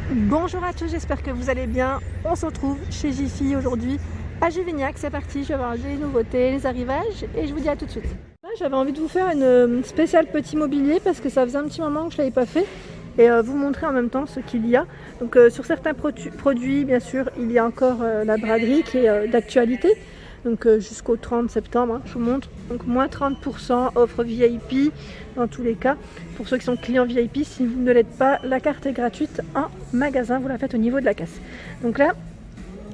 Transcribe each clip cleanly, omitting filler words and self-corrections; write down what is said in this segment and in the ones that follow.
Bonjour à tous, j'espère que vous allez bien. On se retrouve chez Jiffy aujourd'hui à Juvignac. C'est parti, je vais voir les nouveautés, les arrivages et je vous dis à tout de suite. J'avais envie de vous faire une spéciale petit mobilier parce que ça faisait un petit moment que je ne l'avais pas fait et vous montrer en même temps ce qu'il y a. Donc sur certains produits, bien sûr, il y a encore la braderie qui est d'actualité. Donc jusqu'au 30 septembre, je vous montre. Donc moins 30%, offre VIP dans tous les cas. Pour ceux qui sont clients VIP, si vous ne l'êtes pas, la carte est gratuite en magasin, vous la faites au niveau de la caisse. Donc là,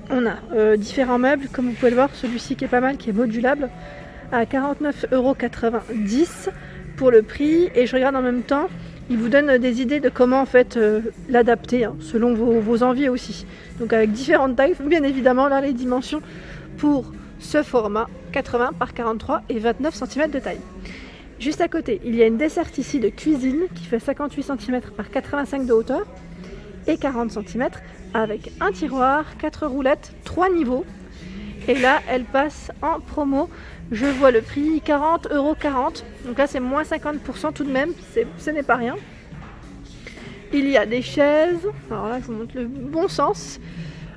on a différents meubles, comme vous pouvez le voir, celui-ci qui est pas mal, qui est modulable, à 49,90 € pour le prix. Et je regarde en même temps, il vous donne des idées de comment en fait l'adapter, selon vos envies aussi. Donc avec différentes tailles, bien évidemment, là les dimensions pour ce format 80 par 43 et 29 cm de taille. Juste à côté, il y a une desserte ici de cuisine qui fait 58 cm par 85 de hauteur et 40 cm avec un tiroir, 4 roulettes, 3 niveaux. Et là, elle passe en promo. Je vois le prix 40,40 €. Donc là, c'est moins 50% tout de même. Ce n'est pas rien. Il y a des chaises. Alors là, je vous montre le bon sens.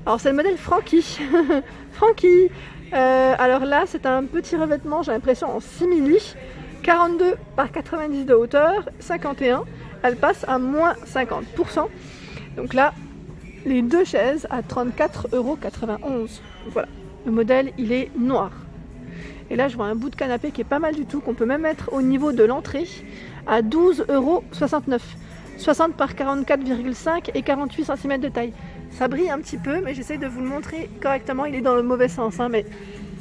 Alors c'est le modèle Frankie. Frankie. Alors là, c'est un petit revêtement, j'ai l'impression en simili. 42 par 90 de hauteur, 51. Elle passe à moins 50%. Donc là, les deux chaises à 34,91 €. Voilà. Le modèle, il est noir. Et là, je vois un bout de canapé qui est pas mal du tout, qu'on peut même mettre au niveau de l'entrée à 12,69 €. 60 par 44,5 et 48 cm de taille. Ça brille un petit peu, mais j'essaie de vous le montrer correctement. Il est dans le mauvais sens, mais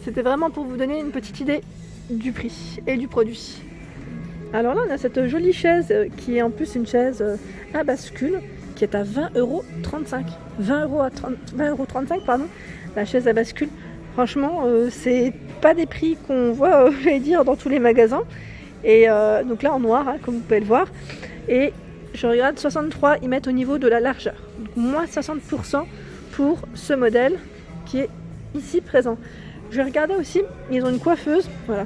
c'était vraiment pour vous donner une petite idée du prix et du produit. Alors là, on a cette jolie chaise qui est en plus une chaise à bascule qui est à 20,35 €. 20,35 €, pardon. La chaise à bascule. Franchement, c'est pas des prix qu'on voit, j'allais dire, dans tous les magasins. Et donc là, en noir, comme vous pouvez le voir. Et je regarde 63, ils mettent au niveau de la largeur. Donc moins 60% pour ce modèle qui est ici présent. Je vais regarder aussi, ils ont une coiffeuse. Voilà.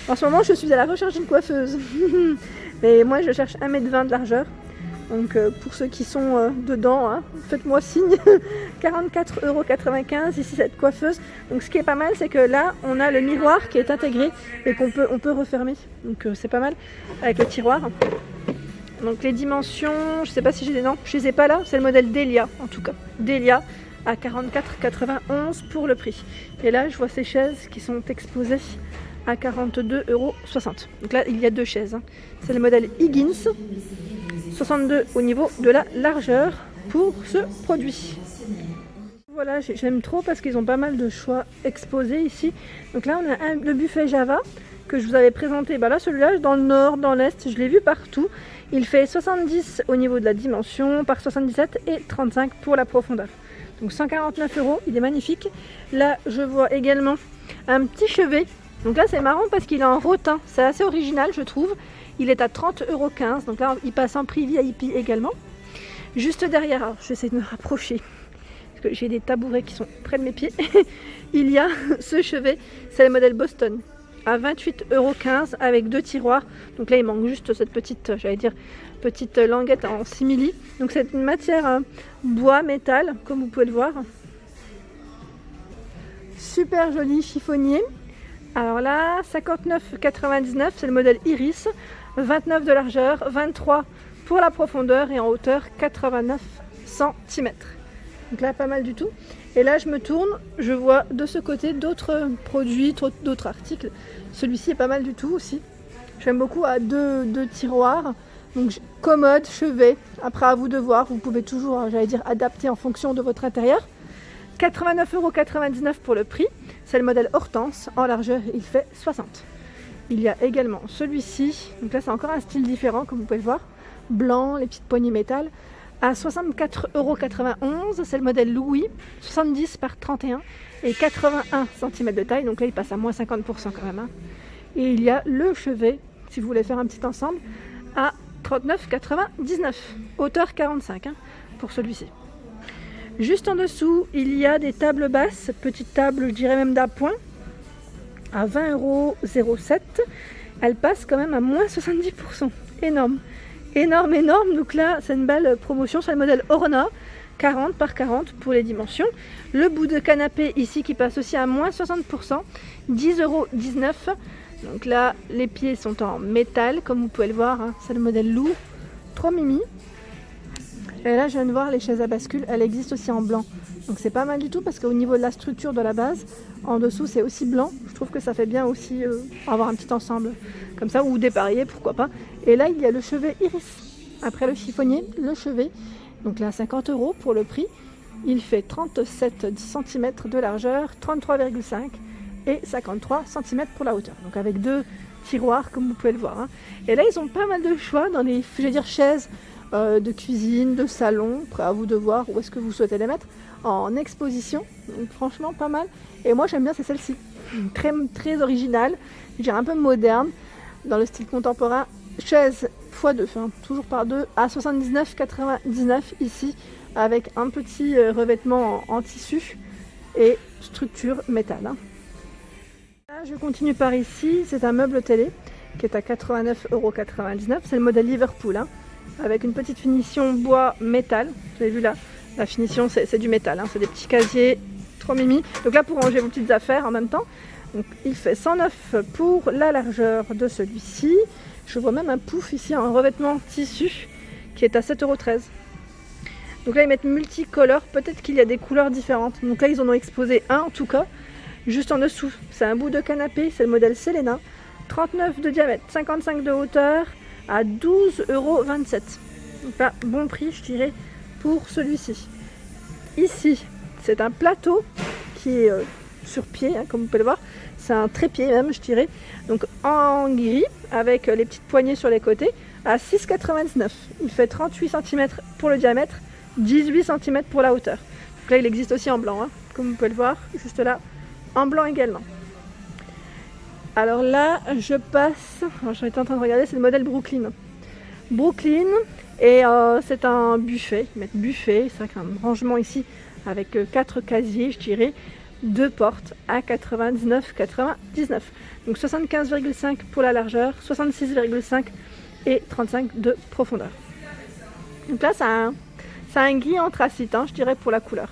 En ce moment, je suis à la recherche d'une coiffeuse. Mais moi, je cherche 1,20 m de largeur. Donc pour ceux qui sont dedans, faites-moi signe. 44,95 € ici cette coiffeuse. Donc ce qui est pas mal, c'est que là, on a le miroir qui est intégré et on peut refermer. Donc c'est pas mal avec le tiroir. Donc les dimensions, je sais pas si j'ai des noms, je les ai pas là, c'est le modèle Delia en tout cas. Delia à 44,91 € pour le prix. Et là je vois ces chaises qui sont exposées à 42,60 €. Donc là il y a deux chaises. C'est le modèle Higgins, 62 au niveau de la largeur pour ce produit. Voilà, j'aime trop parce qu'ils ont pas mal de choix exposés ici. Donc là on a le buffet Java que je vous avais présenté. Là celui-là dans le nord, dans l'est, je l'ai vu partout. Il fait 70 au niveau de la dimension par 77 et 35 pour la profondeur. Donc 149 €, il est magnifique. Là je vois également un petit chevet. Donc là c'est marrant parce qu'il est en rotin, c'est assez original je trouve. Il est à 30,15 €, donc là il passe en prix VIP également. Juste derrière, alors je vais essayer de me rapprocher parce que j'ai des tabourets qui sont près de mes pieds. Il y a ce chevet, c'est le modèle Boston à 28,15 € avec deux tiroirs. Donc là il manque juste cette petite, petite languette en simili. Donc c'est une matière bois, métal, comme vous pouvez le voir. Super joli chiffonnier. Alors là 59,99 € c'est le modèle Iris, 29 de largeur, 23 pour la profondeur et en hauteur 89 cm. Donc là pas mal du tout. Et là je me tourne, je vois de ce côté d'autres produits, d'autres articles. Celui-ci est pas mal du tout aussi. J'aime beaucoup à deux tiroirs. Donc commode, chevet. Après à vous de voir, vous pouvez toujours, adapter en fonction de votre intérieur. 89,99 € pour le prix. C'est le modèle Hortense. En largeur, il fait 60. Il y a également celui-ci. Donc là c'est encore un style différent comme vous pouvez le voir. Blanc, les petites poignées métal. À 64,91 €, c'est le modèle Louis, 70 par 31 et 81 cm de taille, donc là il passe à moins 50% quand même. Et il y a le chevet, si vous voulez faire un petit ensemble, à 39,99 €, hauteur 45 pour celui-ci. Juste en dessous, il y a des tables basses, petites tables, je dirais même d'appoint, à 20,07 €. Elle passe quand même à moins 70%, énorme. Énorme, donc là c'est une belle promotion sur le modèle Orna, 40 par 40 pour les dimensions. Le bout de canapé ici qui passe aussi à moins 60%, 10,19 €. Donc là, les pieds sont en métal, comme vous pouvez le voir, hein. C'est le modèle lourd, trop mimi. Et là, je viens de voir les chaises à bascule, elles existent aussi en blanc. Donc c'est pas mal du tout parce qu'au niveau de la structure de la base, en dessous c'est aussi blanc. Je trouve que ça fait bien aussi avoir un petit ensemble comme ça, ou dépareillé, pourquoi pas. Et là, il y a le chevet Iris. Après le chiffonnier, le chevet. Donc là, 50 € pour le prix. Il fait 37 cm de largeur, 33,5 et 53 cm pour la hauteur. Donc avec deux tiroirs comme vous pouvez le voir, hein. Et là, ils ont pas mal de choix dans les, je vais dire, chaises de cuisine, de salon. Après à vous de voir où est-ce que vous souhaitez les mettre en exposition. Donc franchement pas mal. Et moi j'aime bien, c'est celle-ci. Très, très originale, je dirais un peu moderne, dans le style contemporain. Chaise x2, hein, toujours par deux, à 79,99 ici, avec un petit revêtement en tissu et structure métal, hein. Là, je continue par ici, c'est un meuble télé qui est à 89,99 €. C'est le modèle Liverpool, hein, avec une petite finition bois métal. Vous avez vu là, la finition c'est du métal, hein, c'est des petits casiers, trop mimi. Donc là, pour ranger vos petites affaires en même temps. Donc, il fait 109 pour la largeur de celui-ci. Je vois même un pouf ici, un revêtement tissu qui est à 7,13 €. Donc là, ils mettent multicolore. Peut-être qu'il y a des couleurs différentes. Donc là, ils en ont exposé un en tout cas, juste en dessous. C'est un bout de canapé, c'est le modèle Selena. 39 de diamètre, 55 de hauteur, à 12,27 €. Donc là, bon prix, je dirais, pour celui-ci. Ici, c'est un plateau qui est sur pied, hein, comme vous pouvez le voir. C'est un trépied même, je dirais. Donc en gris, avec les petites poignées sur les côtés, à 6,99 €. Il fait 38 cm pour le diamètre, 18 cm pour la hauteur. Donc là, il existe aussi en blanc, hein, comme vous pouvez le voir, juste là, en blanc également. Alors là, je passe, j'étais en train de regarder, c'est le modèle Brooklyn. Brooklyn, et c'est un buffet, ils mettent buffet, c'est vrai qu'il y a un rangement ici avec 4 casiers, je dirais, 2 portes à 99,99 €. Donc 75,5 pour la largeur, 66,5 et 35 de profondeur. Donc là, c'est un gris anthracite, hein, je dirais, pour la couleur.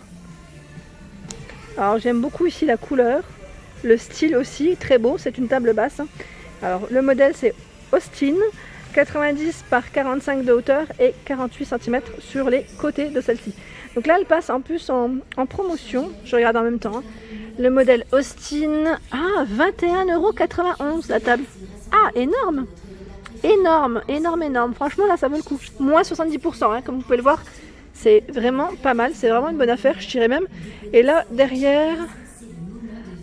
Alors j'aime beaucoup ici la couleur, le style aussi, très beau, c'est une table basse. Alors le modèle c'est Austin, 90 par 45 de hauteur et 48 cm sur les côtés de celle-ci. Donc là elle passe en plus en promotion, je regarde en même temps, hein. Le modèle Austin, 21,91 € la table. Ah, énorme! Énorme, énorme, énorme. Franchement là ça vaut le coup. Moins 70%, hein, comme vous pouvez le voir. C'est vraiment pas mal, c'est vraiment une bonne affaire, je dirais même. Et là, derrière...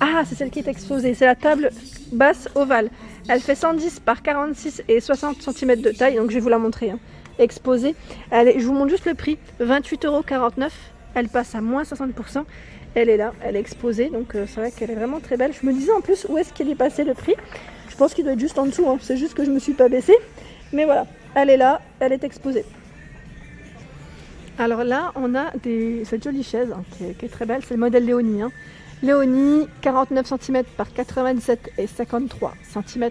Ah, c'est celle qui est exposée, c'est la table basse ovale. Elle fait 110 par 46 et 60 cm de taille, donc je vais vous la montrer, hein, exposée. Je vous montre juste le prix, 28,49 €. Elle passe à moins 60%. Elle est là, elle est exposée, donc c'est vrai qu'elle est vraiment très belle. Je me disais en plus, où est-ce qu'il est passé le prix? Je pense qu'il doit être juste en dessous, hein. C'est juste que je me suis pas baissée. Mais voilà, elle est là, elle est exposée. Alors là, on a cette jolie chaise, hein, qui est très belle, c'est le modèle Léonie, hein. Léonie, 49 cm par 97 et 53 cm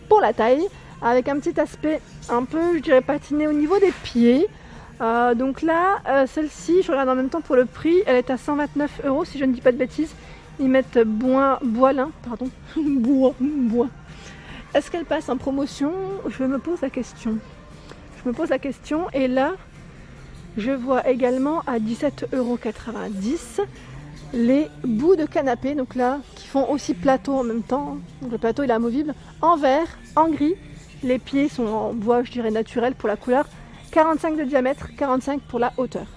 pour la taille, avec un petit aspect un peu, je dirais, patiné au niveau des pieds. Donc là, celle-ci, je regarde en même temps pour le prix, elle est à 129 € si je ne dis pas de bêtises. Ils mettent bois lin, pardon, bois. Est-ce qu'elle passe en promotion? Je me pose la question. Et là, je vois également à 17,90 € les bouts de canapé, donc là, qui font aussi plateau en même temps. Donc le plateau il est amovible, en vert, en gris. Les pieds sont en bois, je dirais naturel pour la couleur. 45 de diamètre, 45 pour la hauteur.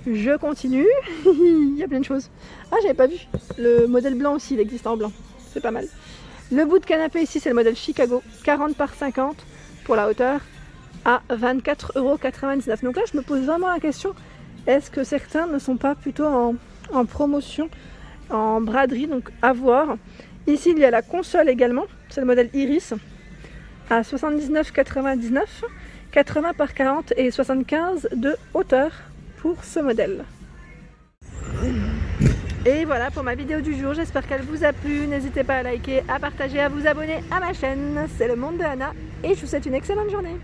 Je continue, il y a plein de choses. Ah, j'avais pas vu. Le modèle blanc aussi, il existe en blanc. C'est pas mal. Le bout de canapé ici, c'est le modèle Chicago, 40 par 50 pour la hauteur, à 24,99 €. Donc là, je me pose vraiment la question, est-ce que certains ne sont pas plutôt en promotion, en braderie, donc à voir. Ici, il y a la console également, c'est le modèle Iris, à 79,99 €, 80 par 40 et 75 de hauteur pour ce modèle. Et voilà pour ma vidéo du jour, j'espère qu'elle vous a plu. N'hésitez pas à liker, à partager, à vous abonner à ma chaîne. C'est le monde de Anna et je vous souhaite une excellente journée.